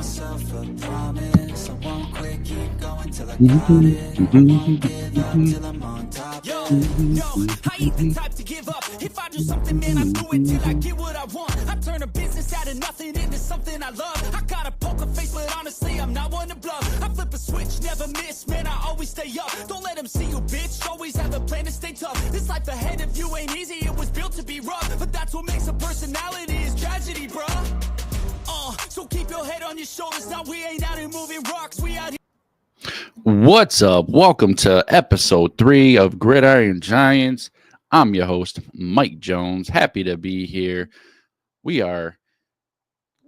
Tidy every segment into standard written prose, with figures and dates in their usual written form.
myself a promise. I won't quit, keep going till I got it. I won't give up till I'm on top. Yo, I ain't the type to give up. If I do something, man, I do it till I get what I want. I turn a business out of nothing into something I love. I got a poker face, but honestly, I'm not one to bluff. I flip a switch, never miss, man, I always stay up. Don't let them see you, bitch, always have a plan to stay tough. This life ahead of you ain't easy, it was built to be rough. But that's what makes a personality is tragedy, bruh. So keep your head on your shoulders. Now we ain't out here moving rocks. We out here. What's up? Welcome to episode 3 of Gridiron Giants. I'm your host, Mike Jones. Happy to be here. We are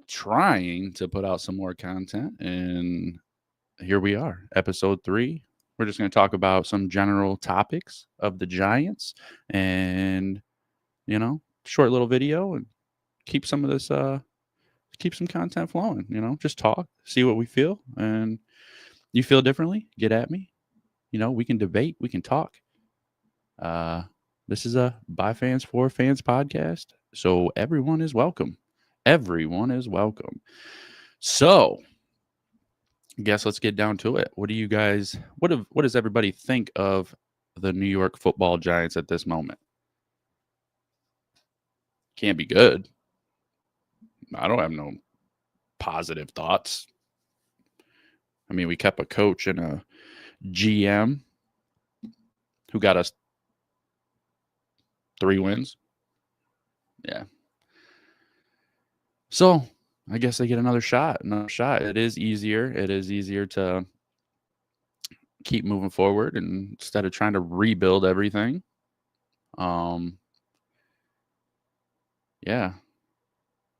trying to put out some more content, and here we are, episode 3. We're just going to talk about some general topics of the Giants and, short little video and keep some of this, keep some content flowing, just talk, see what we feel, and you feel differently, get at me. We can debate, we can talk. This is a by fans for fans podcast, so everyone is welcome. Everyone is welcome. So, I guess let's get down to it. What do you guys? What does everybody think of the New York Football Giants at this moment? Can't be good. I don't have no positive thoughts. I mean, we kept a coach and a GM who got us 3 wins. Yeah. So I guess they get another shot. It is easier. It is easier to keep moving forward instead of trying to rebuild everything. Yeah.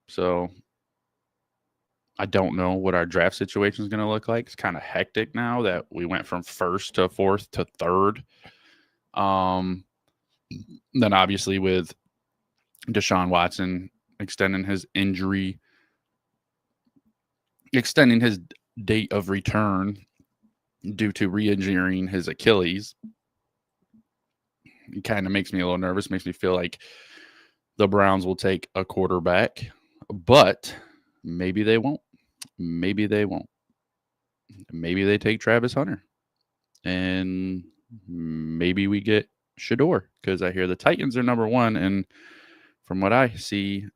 So I don't know what our draft situation is going to look like. It's kind of hectic now that we went from 1st to 4th to 3rd. Then obviously with Deshaun Watson extending his date of return due to re-injuring his Achilles, it kind of makes me a little nervous, makes me feel like the Browns will take a quarterback, but maybe they won't. Maybe they take Travis Hunter, and maybe we get Shador, because I hear the Titans are number 1, and from what I see,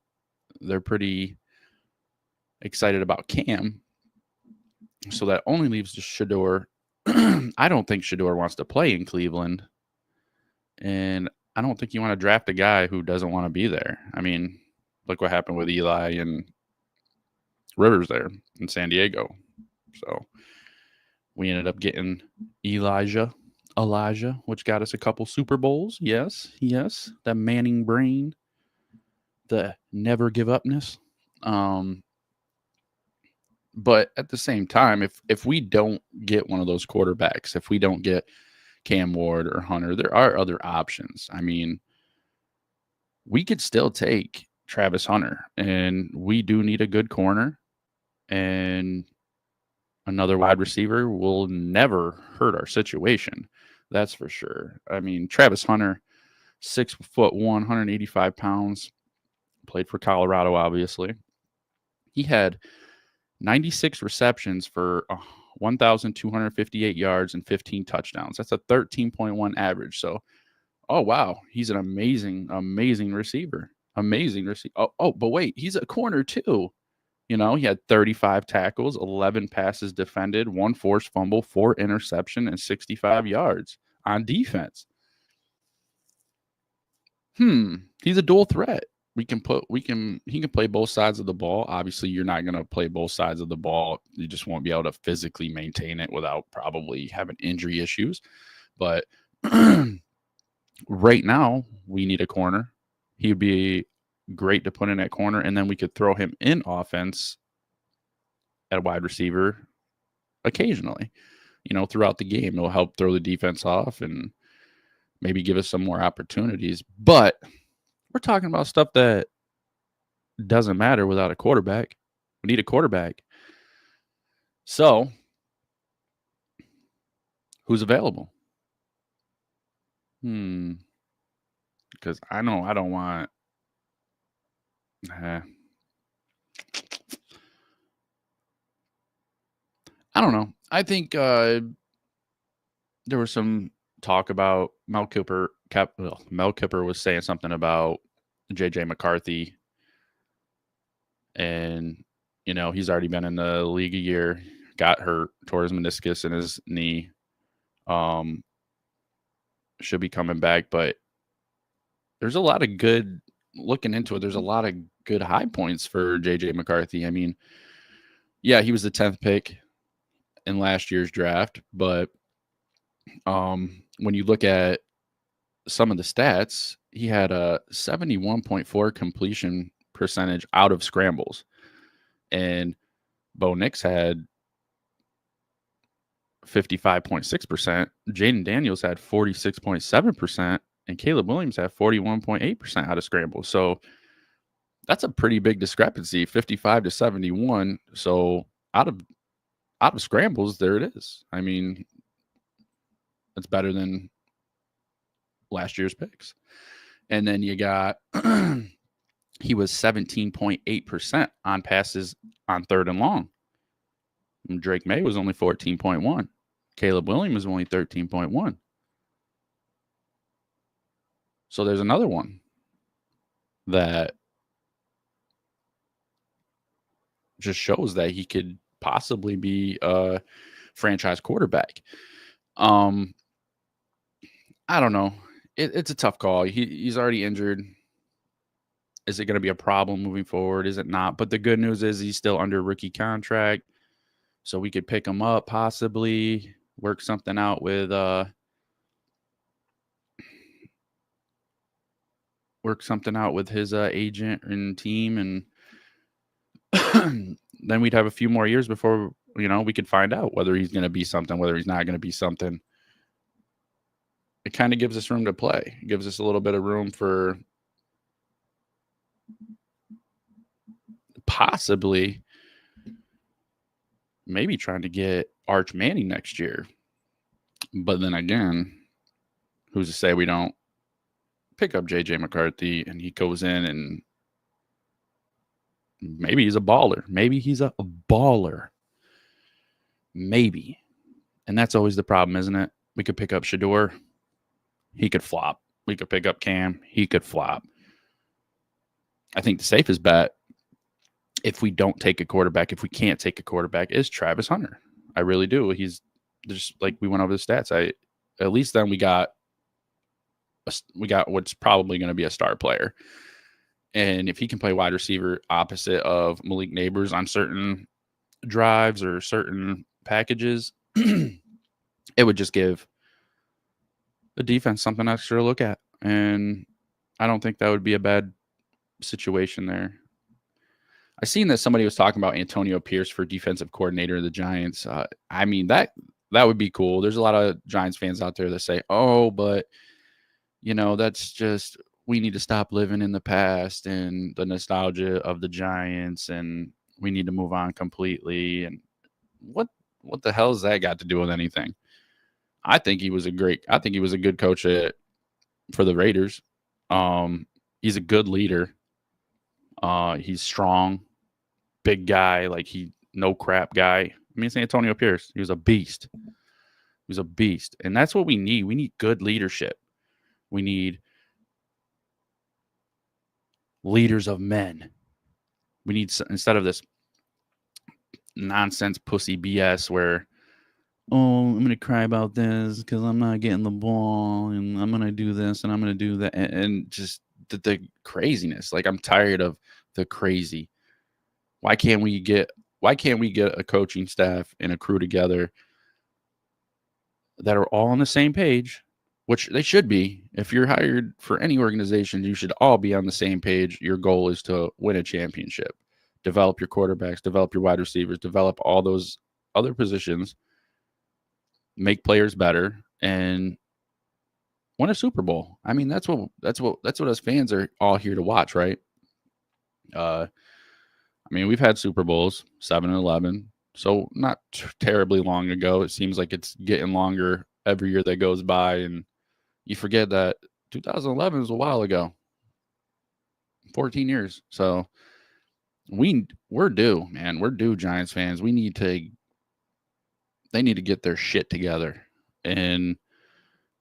they're pretty excited about Cam. So that only leaves just Shador. I don't think Shador wants to play in Cleveland, and I don't think you want to draft a guy who doesn't want to be there. I mean, look what happened with Eli and Rivers there in San Diego. So we ended up getting Elijah, which got us a couple Super Bowls. Yes, that Manning brain, the never give upness. But at the same time, if we don't get one of those quarterbacks, if we don't get Cam Ward or Hunter, there are other options. I mean, we could still take Travis Hunter, and we do need a good corner, and another wide receiver will never hurt our situation. That's for sure. I mean, Travis Hunter, 6'1", 185 pounds, played for Colorado, obviously. He had 96 receptions for 1,258 yards and 15 touchdowns. That's a 13.1 average. So, oh, wow. He's an amazing receiver. But wait, he's a corner too. He had 35 tackles, 11 passes defended, 1 forced fumble, 4 interception, and 65 yards on defense. He's a dual threat. He can play both sides of the ball. Obviously, you're not going to play both sides of the ball. You just won't be able to physically maintain it without probably having injury issues. But right now, we need a corner. He'd be great to put in at corner, and then we could throw him in offense at wide receiver occasionally, throughout the game. It'll help throw the defense off and maybe give us some more opportunities. But we're talking about stuff that doesn't matter without a quarterback. We need a quarterback. So, who's available? Because I know I don't want... don't know. I think there was some talk about Mel Kiper. Mel Kiper was saying something about JJ McCarthy, and he's already been in the league a year. Got hurt, tore his meniscus in his knee. Should be coming back, but there's a lot of good looking into it. There's a lot of good high points for JJ McCarthy. I mean, yeah, he was the 10th pick in last year's draft, but when you look at some of the stats, he had a 71.4 completion percentage out of scrambles, and Bo Nix had 55.6%. Jaden Daniels had 46.7%, and Caleb Williams had 41.8% out of scrambles. So that's a pretty big discrepancy, 55 to 71. So out of scrambles, there it is. I mean, it's better than last year's picks. And then you got he was 17.8% on passes on third and long. And Drake May was only 14.1. Caleb Williams was only 13.1. So there's another one that just shows that he could possibly be a franchise quarterback. I don't know. It's a tough call. He's already injured. Is it going to be a problem moving forward? Is it not? But the good news is he's still under rookie contract, so we could pick him up possibly, work something out with his agent and team, and then we'd have a few more years before we could find out whether he's going to be something, whether he's not going to be something. It kind of gives us room to play. It gives us a little bit of room for possibly maybe trying to get Arch Manning next year. But then again, who's to say we don't pick up JJ McCarthy and he goes in and maybe he's a baller. Maybe he's a baller. Maybe. And that's always the problem, isn't it? We could pick up Shador. He could flop. We could pick up Cam. He could flop. I think the safest bet, if we don't take a quarterback, if we can't take a quarterback, is Travis Hunter. I really do. He's just like we went over the stats. At least then we got what's probably going to be a star player. And if he can play wide receiver opposite of Malik Neighbors on certain drives or certain packages, it would just give the defense something extra to look at. And I don't think that would be a bad situation there. I seen that somebody was talking about Antonio Pierce for defensive coordinator of the Giants. I mean, that would be cool. There's a lot of Giants fans out there that say, oh, but, that's just, we need to stop living in the past and the nostalgia of the Giants, and we need to move on completely. And what the hell has that got to do with anything? I think he was a good coach for the Raiders. He's a good leader. He's strong, big guy, no crap guy. I mean, it's Antonio Pierce. He was a beast. And that's what we need. We need good leadership. We need leaders of men. We need, instead of this nonsense pussy BS where, oh, I'm going to cry about this because I'm not getting the ball, and I'm going to do this and I'm going to do that. And just the craziness. I'm tired of the crazy. Why can't we get a coaching staff and a crew together that are all on the same page, which they should be. If you're hired for any organization, you should all be on the same page. Your goal is to win a championship, develop your quarterbacks, develop your wide receivers, develop all those other positions, make players better, and win a Super Bowl. I mean, that's what us fans are all here to watch, right? I mean, we've had Super Bowls, 7 and 11, so not terribly long ago. It seems like it's getting longer every year that goes by, and you forget that 2011 was a while ago, 14 years. So we're due, man. We're due, Giants fans. We need to they need to get their shit together. And,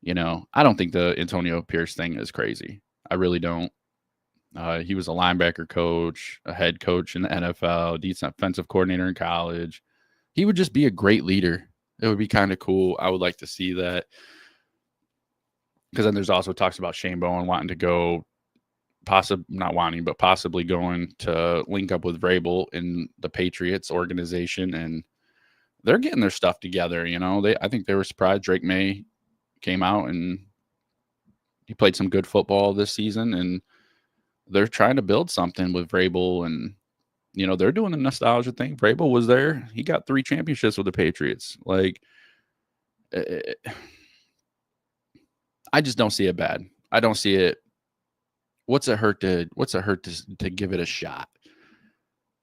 I don't think the Antonio Pierce thing is crazy. I really don't. He was a linebacker coach, a head coach in the NFL, decent offensive coordinator in college. He would just be a great leader. It would be kind of cool. I would like to see that. Because then there's also talks about Shane Bowen wanting to go, not wanting, but possibly going to link up with Vrabel in the Patriots organization, and they're getting their stuff together. I think they were surprised. Drake May came out and he played some good football this season, and they're trying to build something with Vrabel, and they're doing the nostalgia thing. Vrabel was there; he got 3 championships with the Patriots. Like, I just don't see it bad. I don't see it. What's it hurt to give it a shot?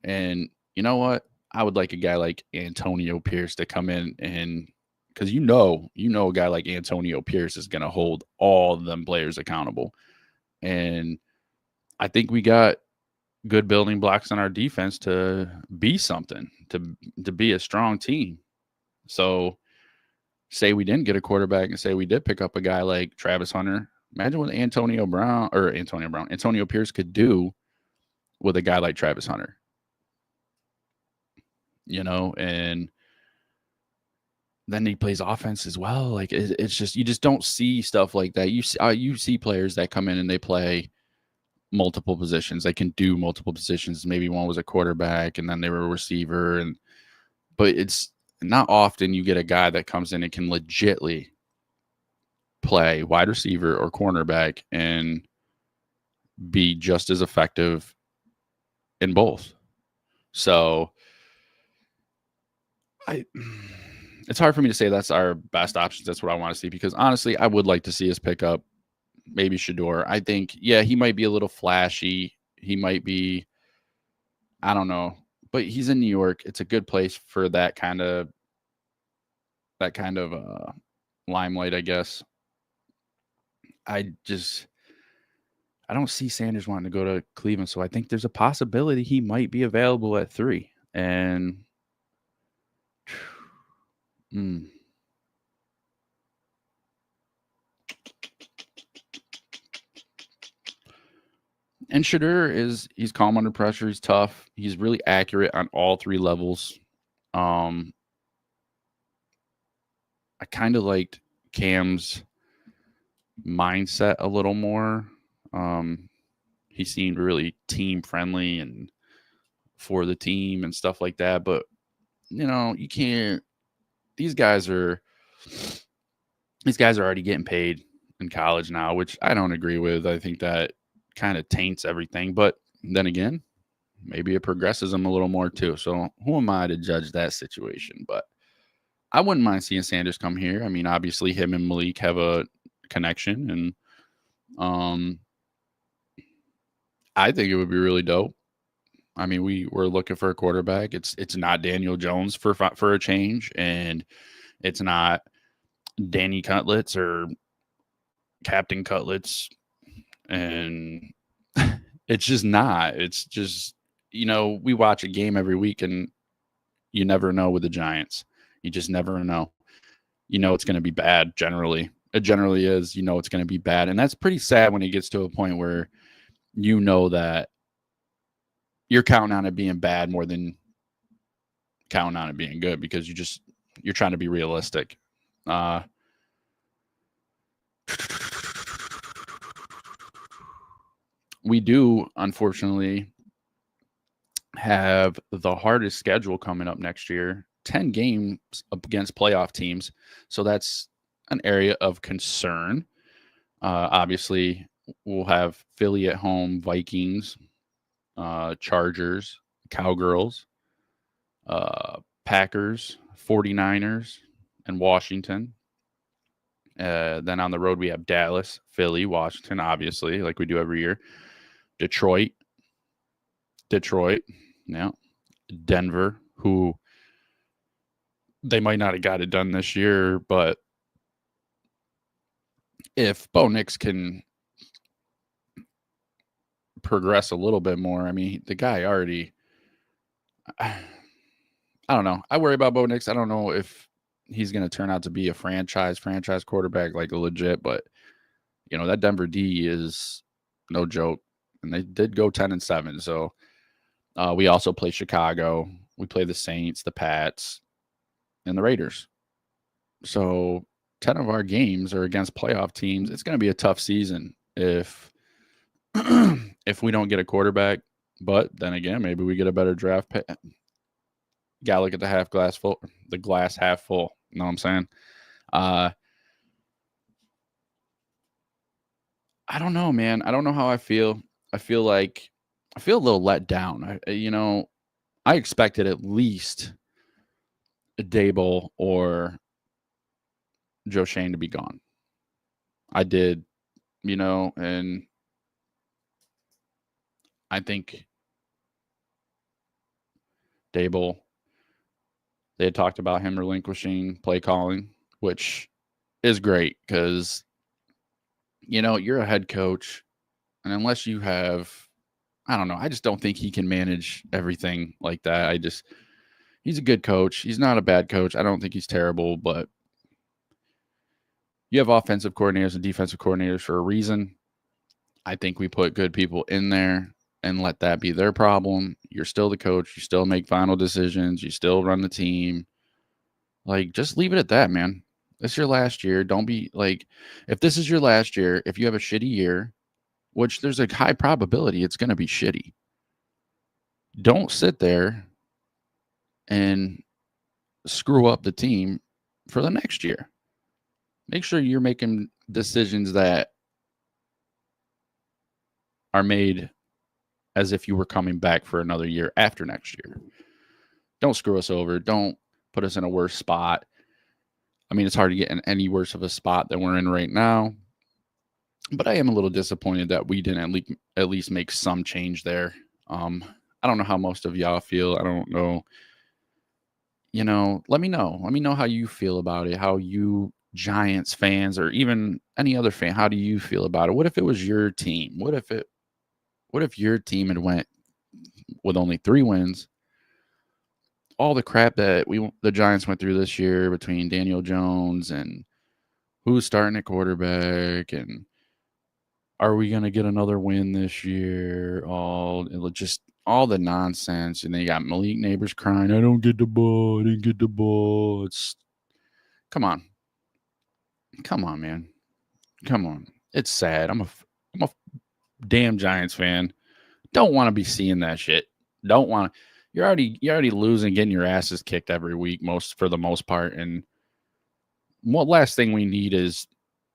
And you know what? I would like a guy like Antonio Pierce to come in, and because a guy like Antonio Pierce is going to hold all of them players accountable. And I think we got good building blocks on our defense to be something, to be a strong team. So say we didn't get a quarterback and say we did pick up a guy like Travis Hunter. Imagine what Antonio Pierce could do with a guy like Travis Hunter. And then he plays offense as well. Like it's just, you just don't see stuff like that. You see players that come in and they play multiple positions. They can do multiple positions. Maybe one was a quarterback and then they were a receiver, but it's not often you get a guy that comes in and can legitly play wide receiver or cornerback and be just as effective in both. So it's hard for me to say that's our best options. That's what I want to see, because honestly, I would like to see us pick up maybe Shedeur. I think, yeah, he might be a little flashy. He might be, I don't know, but he's in New York. It's a good place for that kind of limelight, I guess. I don't see Sanders wanting to go to Cleveland, so I think there's a possibility he might be available at 3. And and Shedeur he's calm under pressure. He's tough. He's really accurate on all 3 levels. I kind of liked Cam's mindset a little more. He seemed really team friendly and for the team and stuff like that. But you can't. These guys are already getting paid in college now, which I don't agree with. I think that kind of taints everything. But then again, maybe it progresses them a little more too. So who am I to judge that situation? But I wouldn't mind seeing Sanders come here. I mean, obviously him and Malik have a connection, and I think it would be really dope. I mean, we're looking for a quarterback. It's not Daniel Jones for a change, and it's not Danny Cutlets or Captain Cutlets, and it's just not. It's just, we watch a game every week, and you never know with the Giants. You just never know. It's going to be bad generally. It generally is. It's going to be bad, and that's pretty sad when it gets to a point where that you're counting on it being bad more than counting on it being good, because you're trying to be realistic. We do, unfortunately, have the hardest schedule coming up next year. 10 games against playoff teams. So that's an area of concern. Obviously, we'll have Philly at home, Vikings, Chargers, Cowgirls, Packers, 49ers, and Washington. Then on the road, we have Dallas, Philly, Washington, obviously, like we do every year. Detroit, yeah. Denver, who they might not have got it done this year, but if Bo Nix can progress a little bit more, I mean, the guy already, I don't know. I worry about Bo Nix. I don't know if he's going to turn out to be a franchise quarterback, like a legit. But that Denver D is no joke, and they did go 10-7. So we also play Chicago. We play the Saints, the Pats, and the Raiders. So 10 of our games are against playoff teams. It's going to be a tough season if if we don't get a quarterback. But then again, maybe we get a better draft pick. Got to look at the glass half full. You know what I'm saying? I don't know, man. I don't know how I feel. I feel a little let down. I expected at least a Dable or Joe Shane to be gone. I did, and I think Dable, they had talked about him relinquishing play calling, which is great because, you're a head coach, and unless you have, I don't know, I just don't think he can manage everything like that. He's a good coach. He's not a bad coach. I don't think he's terrible, but you have offensive coordinators and defensive coordinators for a reason. I think we put good people in there and let that be their problem. You're still the coach. You still make final decisions. You still run the team. Like, just leave it at that, man. It's your last year. Don't be like, if this is your last year, if you have a shitty year, which there's a high probability it's going to be shitty, don't sit there and screw up the team for the next year. Make sure you're making decisions that are made as if you were coming back for another year after next year. Don't screw us over. Don't put us in a worse spot. I mean, it's hard to get in any worse of a spot than we're in right now. But I am a little disappointed that we didn't at least make some change there. I don't know how most of y'all feel. I don't know. Let me know. Let me know how you feel about it. How you Giants fans or even any other fan, how do you feel about it? What if it was your team? What if your team had went with only 3 wins? All the crap that the Giants went through this year between Daniel Jones and who's starting at quarterback and are we going to get another win this year? All the nonsense. And then you got Malik Neighbors crying, I don't get the ball. I didn't get the ball. Come on, man. Come on. It's sad. I'm a damn Giants fan. Don't want to be seeing that shit. Don't want to. You're already losing, getting your asses kicked every week, for the most part. And what last thing we need is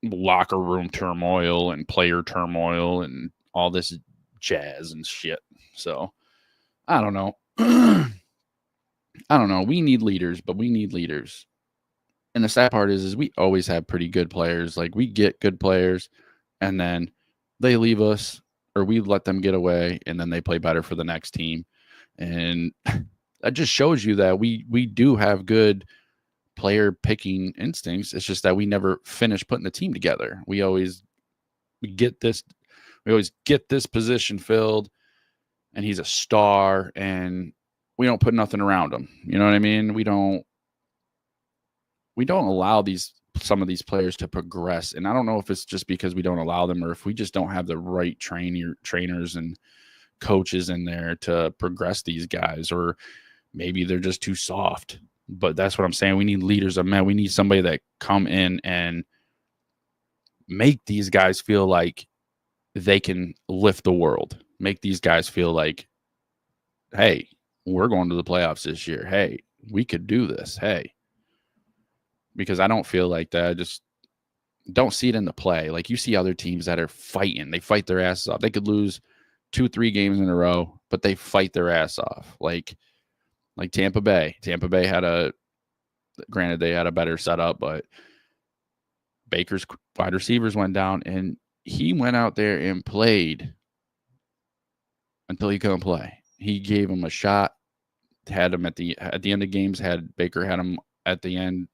locker room turmoil and player turmoil and all this jazz and shit. So I don't know. I don't know. We need leaders, but we need leaders. And the sad part is we always have pretty good players. Like, we get good players and then they leave us or we let them get away and then they play better for the next team. And that just shows you that we do have good player picking instincts. It's just that we never finish putting the team together. We always get this position filled and he's a star and we don't put nothing around him. You know what I mean? We don't allow some of these players to progress. And I don't know if it's just because we don't allow them or if we just don't have the right trainers and coaches in there to progress these guys, or maybe they're just too soft. But that's what I'm saying. We need leaders of men. We need somebody that come in and make these guys feel like they can lift the world. Make these guys feel like, hey, we're going to the playoffs this year. Hey, we could do this. Hey. Because I don't feel like that. I just don't see it in the play. Like, you see other teams that are fighting. They fight their asses off. They could lose 2-3 games in a row, but they fight their ass off. Like Tampa Bay. Tampa Bay granted, they had a better setup, but Baker's wide receivers went down, and he went out there and played until he couldn't play. He gave him a shot, had him at the end of games, Baker had him at the end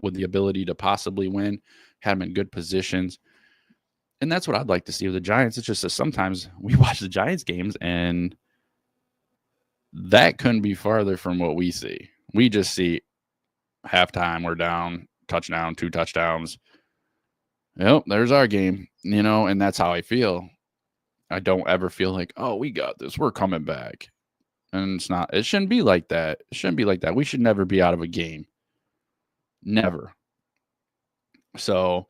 with the ability to possibly win, had him in good positions. And that's what I'd like to see with the Giants. It's just that sometimes we watch the Giants games and that couldn't be farther from what we see. We just see halftime, we're down, touchdown, 2 touchdowns. Yep, there's our game, and that's how I feel. I don't ever feel like, oh, we got this, we're coming back. And it shouldn't be like that. It shouldn't be like that. We should never be out of a game. Never. So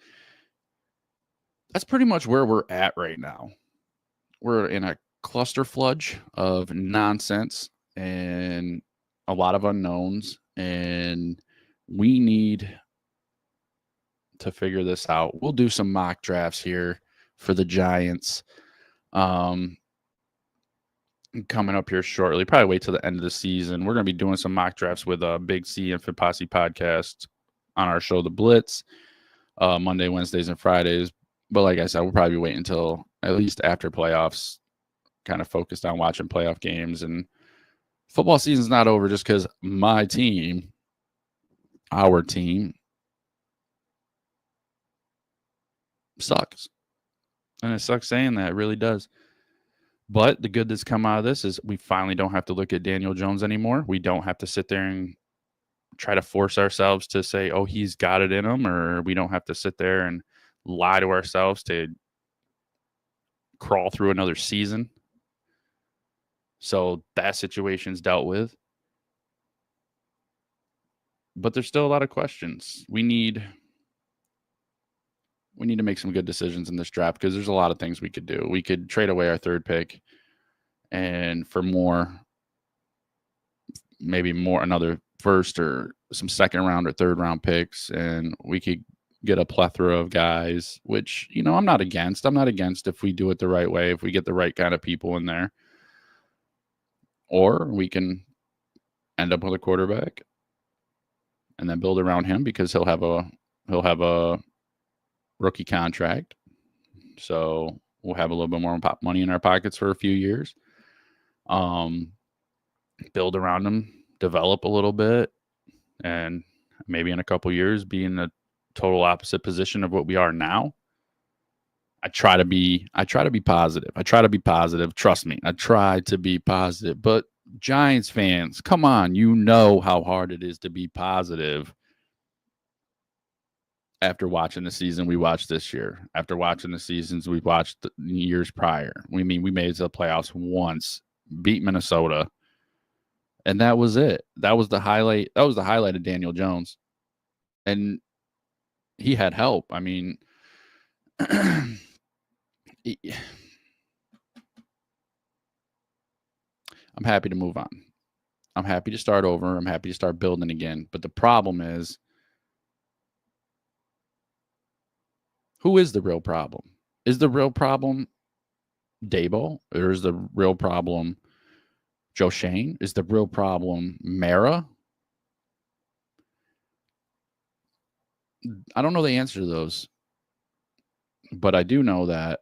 that's pretty much where we're at right now. We're in a cluster fludge of nonsense and a lot of unknowns, and we need to figure this out. We'll do some mock drafts here for the Giants. Coming up here shortly, probably wait till the end of the season. We're going to be doing some mock drafts with Big C and Fit Posse podcast on our show, The Blitz, Monday, Wednesdays, and Fridays. But like I said, we'll probably wait until at least after playoffs, kind of focused on watching playoff games. And football season's not over just because our team, sucks. And it sucks saying that. It really does. But the good that's come out of this is we finally don't have to look at Daniel Jones anymore. We don't have to sit there and try to force ourselves to say, oh, he's got it in him, or we don't have to sit there and lie to ourselves to crawl through another season. So that situation's dealt with. But there's still a lot of questions. We need to make some good decisions in this draft because there's a lot of things we could do. We could trade away our third pick and for another first or some second round or third round picks, and we could get a plethora of guys, which, I'm not against. I'm not against if we do it the right way, if we get the right kind of people in there. Or we can end up with a quarterback and then build around him because he'll have a rookie contract. So we'll have a little bit more money in our pockets for a few years. Build around him, develop a little bit, and maybe in a couple years be in the total opposite position of what we are now. I try to be positive. Trust me, I try to be positive. But Giants fans, come on, how hard it is to be positive after watching the season we watched this year, after watching the seasons we watched the years prior. We made it to the playoffs once, beat Minnesota, and that was it. That was the highlight. That was the highlight of Daniel Jones. And he had help. I'm happy to move on. I'm happy to start over. I'm happy to start building again. But the problem is, who is the real problem? Is the real problem Daboll? Or is the real problem Joe Shane? Is the real problem Mara? I don't know the answer to those. But I do know that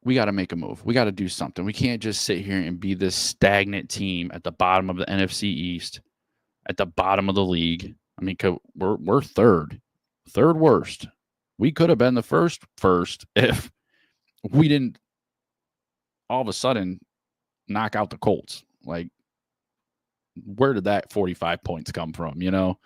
we got to make a move. We got to do something. We can't just sit here and be this stagnant team at the bottom of the NFC East, at the bottom of the league. We're third worst. We could have been the first if we didn't all of a sudden knock out the Colts. Like, where did that 45 points come from? I'm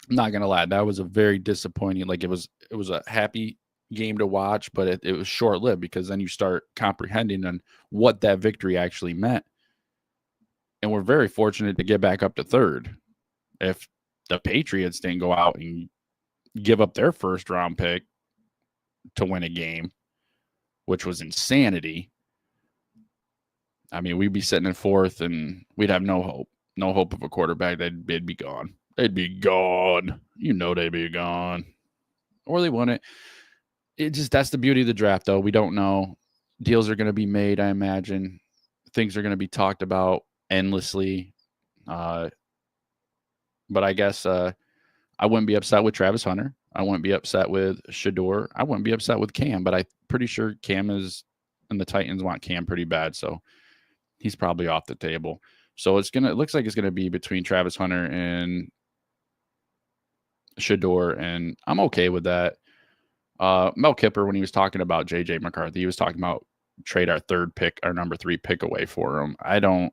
not gonna lie, that was a very disappointing. Like, it was a happy game to watch, but it was short-lived because then you start comprehending on what that victory actually meant. And we're very fortunate to get back up to third. If the Patriots didn't go out and give up their first-round pick to win a game, which was insanity, we'd be sitting in fourth and we'd have no hope. No hope of a quarterback. They'd be gone. They'd be gone. They'd be gone. Or they wouldn't. That's the beauty of the draft, though. We don't know. Deals are going to be made, I imagine. Things are going to be talked about endlessly. But I guess I wouldn't be upset with Travis Hunter. I wouldn't be upset with Shador. I wouldn't be upset with Cam, but I'm pretty sure Cam and the Titans want Cam pretty bad, so he's probably off the table. So it looks like it's going to be between Travis Hunter and Shador, and I'm okay with that. Mel Kiper, when he was talking about J.J. McCarthy, he was talking about trade our third pick, our number 3 pick away for him. I don't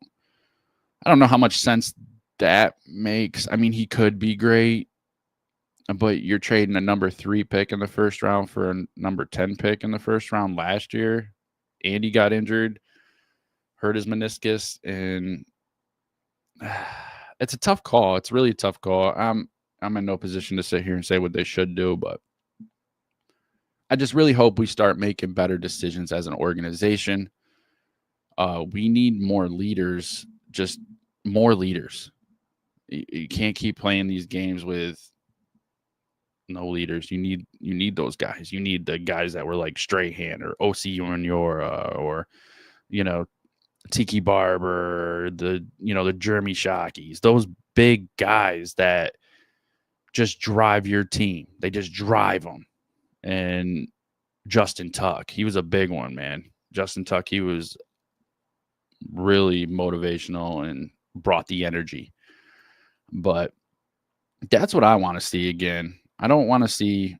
know how much sense that makes. I mean, he could be great, but you're trading a number 3 pick in the first round for a number 10 pick in the first round last year. Andy got injured, hurt his meniscus, and it's a tough call. It's really a tough call. I'm in no position to sit here and say what they should do, but I just really hope we start making better decisions as an organization. We need more leaders, just more leaders. You can't keep playing these games with no leaders. You need those guys. You need the guys that were like Strahan or O.C. Umenyiora or, Tiki Barber, the Jeremy Shockeys, those big guys that just drive your team. They just drive them. And Justin Tuck, he was a big one, man. Justin Tuck, he was really motivational and brought the energy. But that's what I want to see again. I don't want to see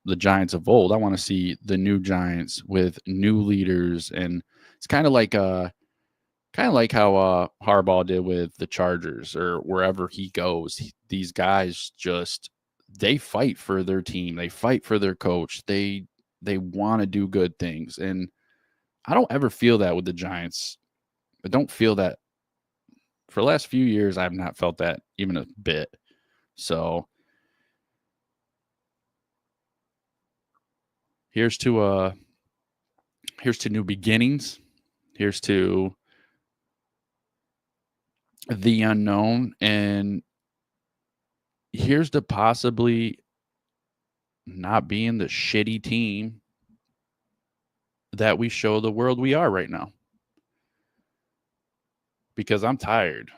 the Giants of old. I want to see the new Giants with new leaders, and it's kind of like how Harbaugh did with the Chargers or wherever he goes. These guys they fight for their team. They fight for their coach. They want to do good things, and I don't ever feel that with the Giants. I don't feel that. For the last few years, I have not felt that even a bit. So here's to new beginnings. Here's to the unknown, and here's to possibly not being the shitty team that we show the world we are right now. Because I'm tired.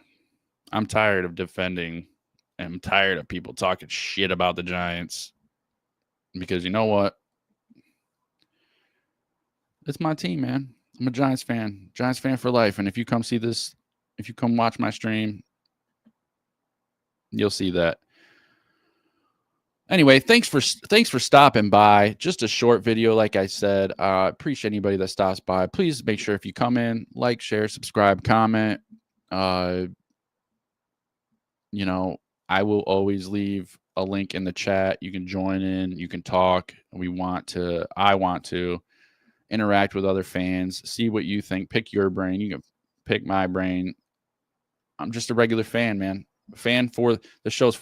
I'm tired of defending. I'm tired of people talking shit about the Giants. Because you know what? It's my team, man. I'm a Giants fan. Giants fan for life. And if you come see this, if you come watch my stream, you'll see that. Anyway, thanks for stopping by. Just a short video, like I said. Appreciate anybody that stops by. Please make sure if you come in, like, share, subscribe, comment. I will always leave a link in the chat. You can join in. You can talk. I want to interact with other fans, see what you think. Pick your brain. You can pick my brain. I'm just a regular fan, man. Fan for the show's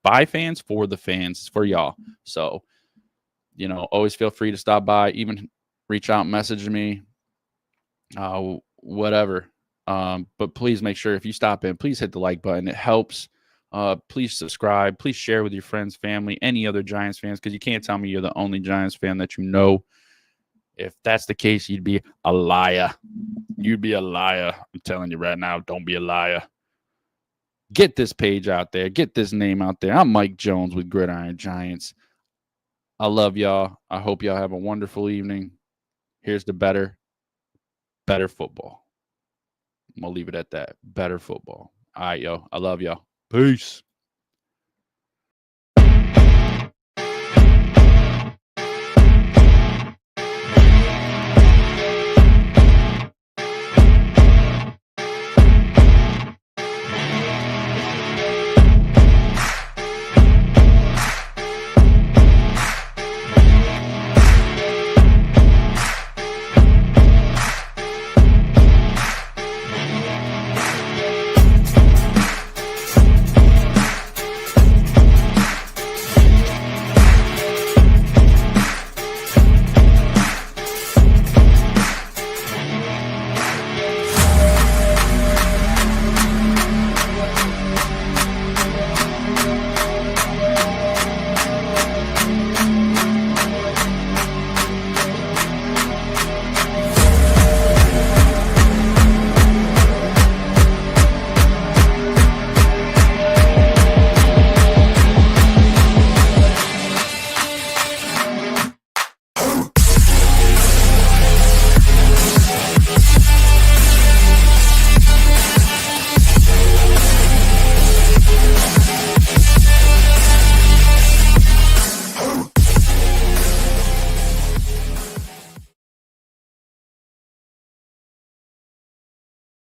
by fans for the fans. It's for y'all. So, always feel free to stop by, even reach out, message me, whatever. But please make sure if you stop in, please hit the like button. It helps. Please subscribe. Please share with your friends, family, any other Giants fans, because you can't tell me you're the only Giants fan that you know. If that's the case, you'd be a liar. You'd be a liar. I'm telling you right now, don't be a liar. Get this page out there. Get this name out there. I'm Mike Jones with Gridiron Giants. I love y'all. I hope y'all have a wonderful evening. Here's the better football. I'm going to leave it at that. Better football. All right, yo. I love y'all. Peace.